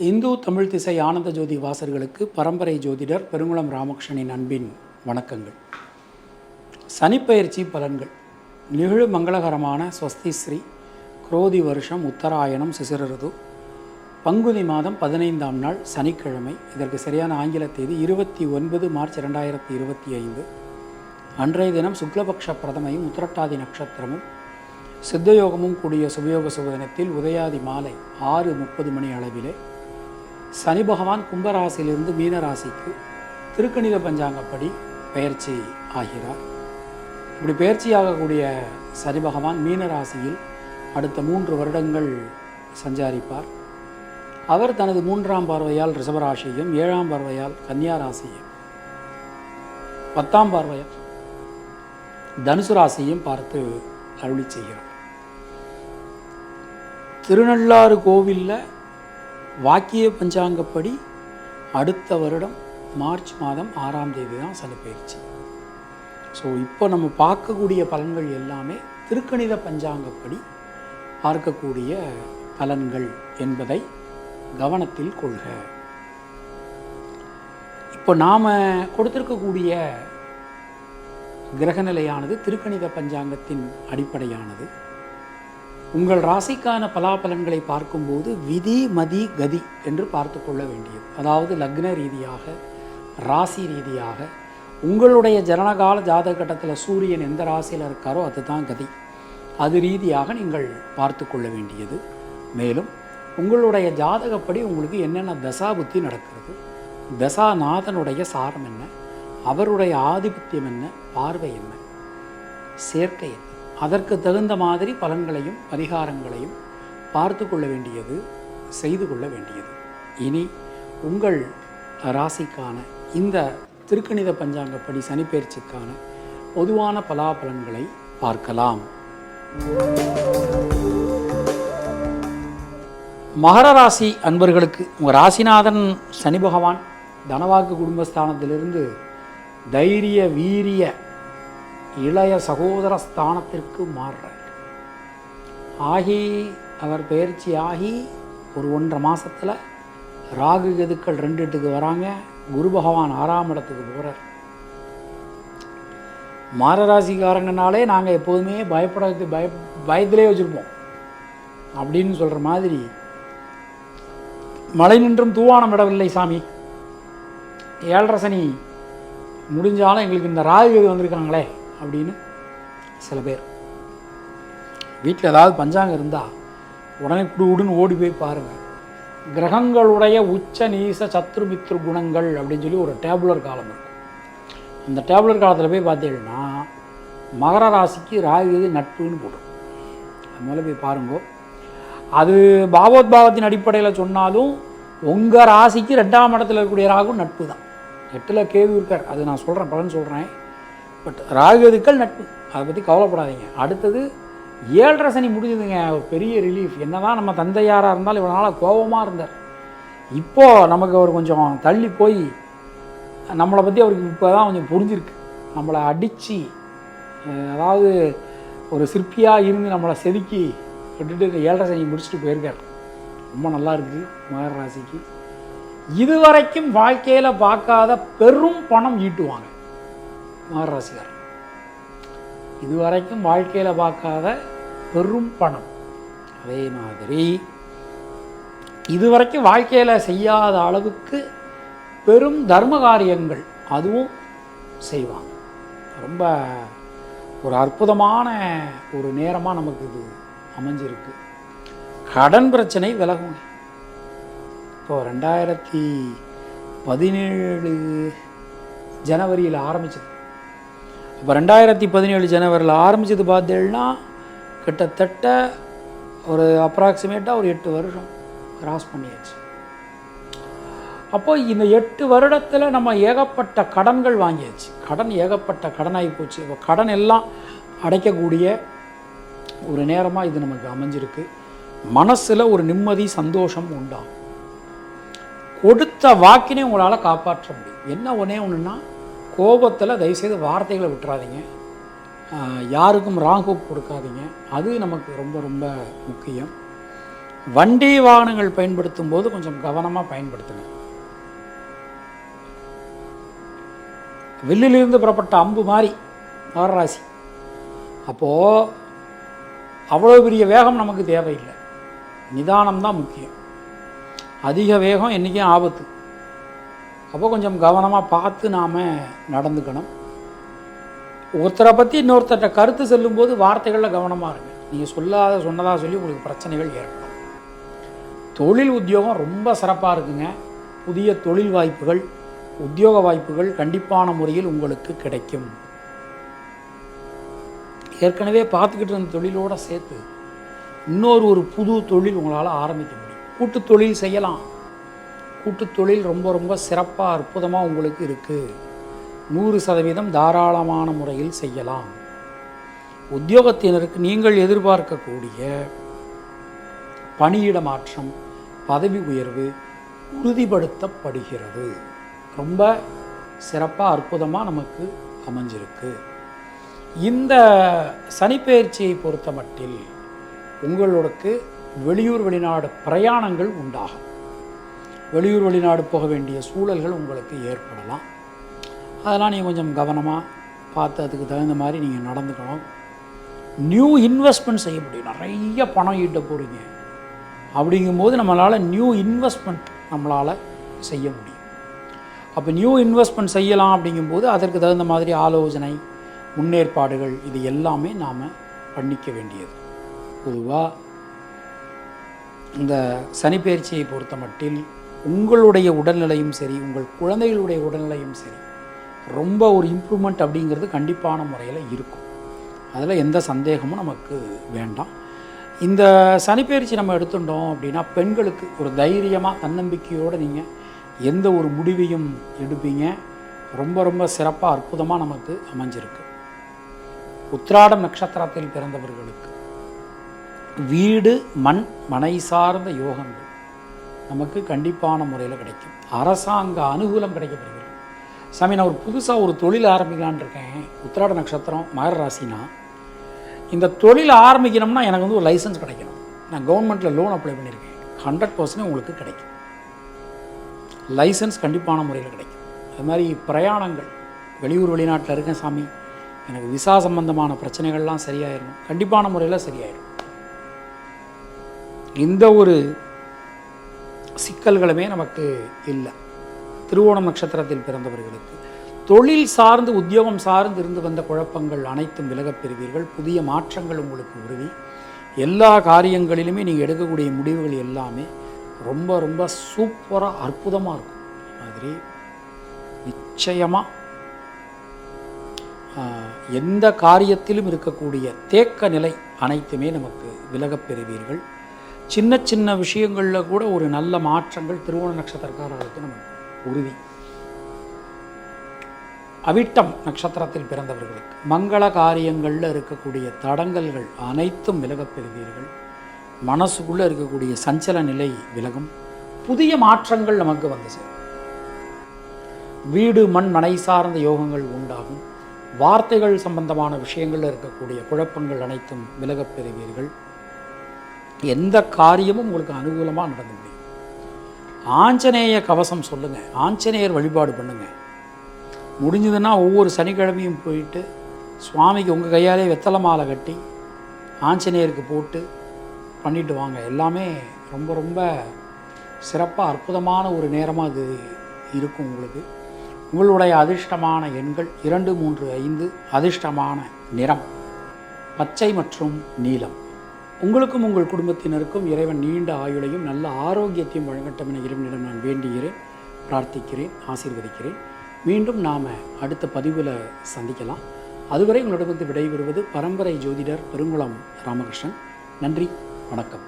இந்து தமிழ் திசை ஆனந்த ஜோதி வாசர்களுக்கு பரம்பரை ஜோதிடர் பெருங்குளம் ராமகிருஷ்ணனின் அன்பின் வணக்கங்கள். சனிப்பெயர்ச்சி பலன்கள். நிகழு மங்களகரமான ஸ்வஸ்தி ஸ்ரீ குரோதி வருஷம் உத்தராயணம் சிசிரருது பங்குனி மாதம் 15ஆம் நாள் சனிக்கிழமை. இதற்கு சரியான ஆங்கில தேதி 29 மார்ச் 2025. அன்றைய தினம் சுக்லபக்ஷ பிரதமையும் உத்திரட்டாதி நட்சத்திரமும் சித்தயோகமும் கூடிய சுபயோக சுபதினத்தில் உதயாதி மாலை 6:30 மணி அளவிலே சனி பகவான் கும்பராசியிலிருந்து மீனராசிக்கு திருக்கணித பஞ்சாங்கப்படி பெயர்ச்சி ஆகிறார். இப்படி பெயர்ச்சியாகக்கூடிய சனி பகவான் மீனராசியில் அடுத்த 3 வருடங்கள் சஞ்சாரிப்பார். அவர் தனது 3ஆம் பார்வையால் ரிஷபராசியையும் 7ஆம் பார்வையால் கன்னியா ராசியையும் 10ஆம் பார்வையால் தனுசு ராசியையும் பார்த்து அருளி செய்கிறார். திருநள்ளாறு கோவிலில் வாக்கிய பஞ்சாங்கப்படி அடுத்த வருடம் மார்ச் மாதம் 6ஆம் தேதி தான் சனி பயிற்சி. ஸோ இப்போ நம்ம பார்க்கக்கூடிய பலன்கள் எல்லாமே திருக்கணித பஞ்சாங்கப்படி பார்க்கக்கூடிய பலன்கள் என்பதை கவனத்தில் கொள்க. இப்போ நாம் கொடுத்திருக்கக்கூடிய கிரகநிலையானது திருக்கணித பஞ்சாங்கத்தின் அடிப்படையானது. உங்கள் ராசிக்கான பலாபலன்களை பார்க்கும்போது விதி மதி கதி என்று பார்த்து கொள்ள வேண்டியது. அதாவது லக்ன ரீதியாக ராசி ரீதியாக உங்களுடைய ஜனனகால ஜாதக கட்டத்தில் சூரியன் எந்த ராசியில் இருக்காரோ அதுதான் கதி. அது ரீதியாக நீங்கள் பார்த்து கொள்ள வேண்டியது. மேலும் உங்களுடைய ஜாதகப்படி உங்களுக்கு என்னென்ன தசா புத்தி நடக்கிறது, தசாநாதனுடைய சாரம் என்ன, அவருடைய ஆதிபத்தியம் என்ன, பார்வை என்ன, சேர்க்கை என்ன, அதற்கு தகுந்த மாதிரி பலன்களையும் பரிகாரங்களையும் பார்த்து கொள்ள வேண்டியது, செய்து கொள்ள வேண்டியது. இனி உங்கள் ராசிக்கான இந்த திருக்கணித பஞ்சாங்கப்படி சனிப்பெயர்ச்சிக்கான பொதுவான பலாபலன்களை பார்க்கலாம். மகர ராசி அன்பர்களுக்கு உங்கள் ராசிநாதன் சனி பகவான் தனவாக்கு குடும்பஸ்தானத்திலிருந்து தைரிய வீரிய இளைய சகோதர ஸ்தானத்திற்கு மாறுறார். அவர் பயிற்சி ஆகி ஒரு 1.5 மாதத்தில் ராகு கெதுக்கள் 2 இடத்துக்கு வராங்க. குரு பகவான் 6ஆம் இடத்துக்கு போகிறார். மாரராசிக்காரங்கனாலே நாங்கள் எப்போதுமே பயத்திலே வச்சுருப்போம் அப்படின்னு சொல்கிற மாதிரி, மழை நின்றும் தூவானம் விடவில்லை சாமி, 7.5 சனி முடிஞ்சாலும் எங்களுக்கு இந்த ராகு கெது வந்திருக்காங்களே அப்படின்னு சில பேர். வீட்டில் ஏதாவது பஞ்சாங்கம் இருந்தால் உடனே குடுன்னு ஓடி போய் பாருங்கள். கிரகங்களுடைய உச்ச நீச சத்ருமித்ரு குணங்கள் அப்படின்னு சொல்லி ஒரு டேபுலர் காலம் இருக்கும். அந்த டேபுலர் காலத்தில் போய் பார்த்தீங்கன்னா மகர ராசிக்கு ராகு கெது நட்புன்னு போடும். அது மேலே போய் பாருங்கோ. அது பாவோத்பாவத்தின் அடிப்படையில் சொன்னாலும் உங்கள் ராசிக்கு 2ஆம் இடத்துல இருக்கக்கூடிய ராகு நட்பு தான். 8ல் கேது இருக்கார், அது நான் சொல்கிறேன், பலன் சொல்கிறேன். பட் ராகுகெதுக்கள் நட்பு, அதை பற்றி கவலைப்படாதீங்க. அடுத்தது 7.5 சனி முடிஞ்சதுங்க, ஒரு பெரிய ரிலீஃப். என்ன தான் நம்ம தந்தையாராக இருந்தாலும் இவ்வளோ நாளாக கோபமாக இருந்தார். இப்போது நமக்கு அவர் கொஞ்சம் தள்ளி போய் நம்மளை பற்றி அவருக்கு இப்போ தான் கொஞ்சம் புரிஞ்சிருக்கு. நம்மளை அடித்து, அதாவது ஒரு சிற்பியாக இருந்து நம்மளை செதுக்கி விட்டுட்டு 7.5 சனி முடிச்சுட்டு போயிருக்கார். ரொம்ப நல்லா இருக்குது மகர ராசிக்கு. இதுவரைக்கும் வாழ்க்கையில் பார்க்காத பெரும் பணம் ஈட்டுவாங்க மகர ராசிக்காரர். இதுவரைக்கும் வாழ்க்கையில் பார்க்காத பெரும் பணம். அதே மாதிரி இதுவரைக்கும் வாழ்க்கையில் செய்யாத அளவுக்கு பெரும் தர்ம காரியங்கள் அதுவும் செய்வாங்க. ரொம்ப ஒரு அற்புதமான ஒரு நேரமாக நமக்கு இது அமைஞ்சிருக்கு. கடன் பிரச்சனை விலகும். இப்போது 2017 ஜனவரியில் ஆரம்பிச்சது. இப்போ 2017 ஜனவரியில் ஆரம்பித்தது பார்த்தீங்கன்னா கிட்டத்தட்ட ஒரு அப்ராக்சிமேட்டாக ஒரு 8 வருஷம் கிராஸ் பண்ணியாச்சு. அப்போ இந்த 8 வருடத்தில் நம்ம ஏகப்பட்ட கடன்கள் வாங்கியாச்சு. கடன் ஏகப்பட்ட கடனாகி போச்சு. இப்போ கடன் எல்லாம் அடைக்கக்கூடிய ஒரு நேரமாக இது நமக்கு அமைஞ்சிருக்கு. மனசில் ஒரு நிம்மதி சந்தோஷம் உண்டாகும். கொடுத்த வாக்கினை உங்களால் காப்பாற்ற முடியும். என்ன ஒன்றுன்னா, கோபத்தில் தயவுசெய்து வார்த்தைகளை விட்டுறாதீங்க. யாருக்கும் ராங் ஹோப் கொடுக்காதீங்க. அது நமக்கு ரொம்ப ரொம்ப முக்கியம். வண்டி வாகனங்கள் பயன்படுத்தும் போது கொஞ்சம் கவனமாக பயன்படுத்துங்க. வில்லிலிருந்து புறப்பட்ட அம்பு மாதிரி மகராசி. அப்போது அவ்வளோ பெரிய வேகம் நமக்கு தேவையில்லை, நிதானம் தான் முக்கியம். அதிக வேகம் என்றைக்கும் ஆபத்து. அப்போ கொஞ்சம் கவனமாக பார்த்து நாம் நடந்துக்கணும். ஒருத்தரை பற்றி இன்னொருத்தர்கிட்ட கருத்து செல்லும்போது வார்த்தைகளில் கவனமாக இருங்க. நீங்கள் சொன்னதாக சொல்லி உங்களுக்கு பிரச்சனைகள் ஏற்படும். தொழில் உத்தியோகம் ரொம்ப சிறப்பாக இருக்குங்க. புதிய தொழில் வாய்ப்புகள், உத்தியோக வாய்ப்புகள் கண்டிப்பான முறையில் உங்களுக்கு கிடைக்கும். ஏற்கனவே பார்த்துக்கிட்டு இருந்த தொழிலோடு சேர்த்து இன்னொரு புது தொழில் உங்களால் ஆரம்பிக்க முடியும். கூட்டு தொழில் செய்யலாம். கூட்டு தொழில் ரொம்ப ரொம்ப சிறப்பாக அற்புதமாக உங்களுக்கு இருக்குது. 100% தாராளமான முறையில் செய்யலாம். உத்தியோகத்தினருக்கு நீங்கள் எதிர்பார்க்கக்கூடிய பணியிட மாற்றம், பதவி உயர்வு உறுதிப்படுத்தப்படுகிறது. ரொம்ப சிறப்பாக அற்புதமாக நமக்கு அமைஞ்சிருக்கு. இந்த சனிப்பெயர்ச்சியை பொறுத்த மட்டில் உங்களுக்கு வெளியூர் வெளிநாடு பிரயாணங்கள் உண்டாகும். வெளியூர் வெளிநாடு போக வேண்டிய சூழல்கள் உங்களுக்கு ஏற்படலாம். அதெல்லாம் நீங்கள் கொஞ்சம் கவனமாக பார்த்து அதுக்கு தகுந்த மாதிரி நீங்கள் நடந்துக்கணும். நியூ இன்வெஸ்ட்மெண்ட் செய்ய முடியும். நிறைய பணம் ஈட்ட போகிறீங்க அப்படிங்கும்போது நம்மளால் நியூ இன்வெஸ்ட்மெண்ட் நம்மளால் செய்ய முடியும். அப்போ நியூ இன்வெஸ்ட்மெண்ட் செய்யலாம் அப்படிங்கும்போது அதற்கு தகுந்த மாதிரி ஆலோசனை, முன்னேற்பாடுகள் இது எல்லாமே நாம் பண்ணிக்க வேண்டியது. பொதுவாக இந்த சனிப்பெயர்ச்சியை பொறுத்த மட்டில் உங்களுடைய உடல்நிலையும் சரி, உங்கள் குழந்தைகளுடைய உடல்நிலையும் சரி, ரொம்ப ஒரு இம்ப்ரூவ்மெண்ட் அப்படிங்கிறது கண்டிப்பான முறையில் இருக்கும். அதில் எந்த சந்தேகமும் நமக்கு வேண்டாம். இந்த சனிப்பெயர்ச்சி நம்ம எடுத்துட்டோம் அப்படின்னா பெண்களுக்கு ஒரு தைரியமாக தன்னம்பிக்கையோடு நீங்கள் எந்த ஒரு முடிவையும் எடுப்பீங்க. ரொம்ப ரொம்ப சிறப்பாக அற்புதமாக நமக்கு அமைஞ்சிருக்கு. உத்திராடம் நட்சத்திரத்தில் பிறந்தவர்களுக்கு வீடு, மண், மனை சார்ந்த யோகங்கள் நமக்கு கண்டிப்பான முறையில் கிடைக்கும். அரசாங்க அனுகூலம் கிடைக்கப்படுகிறது. சாமி, நான் புதுசாக ஒரு தொழில் ஆரம்பிக்கலான் இருக்கேன். உத்திராட நட்சத்திரம், மகர ராசினா, இந்த தொழில் ஆரம்பிக்கணும்னா எனக்கு ஒரு லைசன்ஸ் கிடைக்கணும். நான் கவர்மெண்ட்டில் லோன் அப்ளை பண்ணியிருக்கேன். 100% உங்களுக்கு கிடைக்கும். லைசன்ஸ் கண்டிப்பான முறையில் கிடைக்கும். அது மாதிரி பிரயாணங்கள், வெளியூர் வெளிநாட்டில் இருக்கேன் சாமி, எனக்கு விசா சம்பந்தமான பிரச்சனைகள்லாம் சரியாயிடணும், கண்டிப்பான முறையில் சரியாயிடும். இந்த ஒரு சிக்கல்களுமே நமக்கு இல்லை. திருவோணம் நட்சத்திரத்தில் பிறந்தவர்களுக்கு தொழில் சார்ந்து, உத்தியோகம் சார்ந்து இருந்து வந்த குழப்பங்கள் அனைத்தும் விலகப் பெறுவீர்கள். புதிய மாற்றங்கள் உங்களுக்கு உறுதி. எல்லா காரியங்களிலுமே நீங்கள் எடுக்கக்கூடிய முடிவுகள் எல்லாமே ரொம்ப ரொம்ப சூப்பராக அற்புதமாக இருக்கும். மாதிரி நிச்சயமாக எந்த காரியத்திலும் இருக்கக்கூடிய தேக்க நிலை அனைத்துமே நமக்கு விலகப் பெறுவீர்கள். சின்ன சின்ன விஷயங்களில் கூட ஒரு நல்ல மாற்றங்கள் திருவோண நட்சத்திரக்காரர்களுக்கு நமக்கு உறுதி. அவிட்டம் நட்சத்திரத்தில் பிறந்தவர்களுக்கு மங்கள காரியங்களில் இருக்கக்கூடிய தடங்கல்கள் அனைத்தும் விலகப் பெறுவீர்கள். மனசுக்குள்ளே இருக்கக்கூடிய சஞ்சல நிலை விலகும். புதிய மாற்றங்கள் நமக்கு வந்து சேரும். வீடு, மண், மனை சார்ந்த யோகங்கள் உண்டாகும். வார்த்தைகள் சம்பந்தமான விஷயங்களில் இருக்கக்கூடிய குழப்பங்கள் அனைத்தும் விலகப் பெறுவீர்கள். எந்த காரியமும் உங்களுக்கு அனுகூலமாக நடந்து முடியும். ஆஞ்சநேய கவசம் சொல்லுங்கள், ஆஞ்சநேயர் வழிபாடு பண்ணுங்கள். முடிஞ்சதுன்னா ஒவ்வொரு சனிக்கிழமையும் போயிட்டு சுவாமிக்கு உங்கள் கையாலே வெத்தலை மாலை கட்டி ஆஞ்சநேயருக்கு போட்டு பண்ணிட்டு வாங்க. எல்லாமே ரொம்ப ரொம்ப சிறப்பாக அற்புதமான ஒரு நேரமாக அது இருக்கும் உங்களுக்கு. உங்களுடைய அதிர்ஷ்டமான எண்கள் 2, 3, 5. அதிர்ஷ்டமான நிறம் பச்சை மற்றும் நீலம். உங்களுக்கும் உங்கள் குடும்பத்தினருக்கும் இறைவன் நீண்ட ஆயுளையும் நல்ல ஆரோக்கியத்தையும் வழங்கட்டும் என இறைவனிடம் நான் வேண்டுகிறேன், பிரார்த்திக்கிறேன், ஆசீர்வதிக்கிறேன். மீண்டும் நாம் அடுத்த பதிவில் சந்திக்கலாம். அதுவரை உங்களிடமிருந்து விடைபெறுவது பரம்பரை ஜோதிடர் பெருங்குளம் ராமகிருஷ்ணன். நன்றி, வணக்கம்.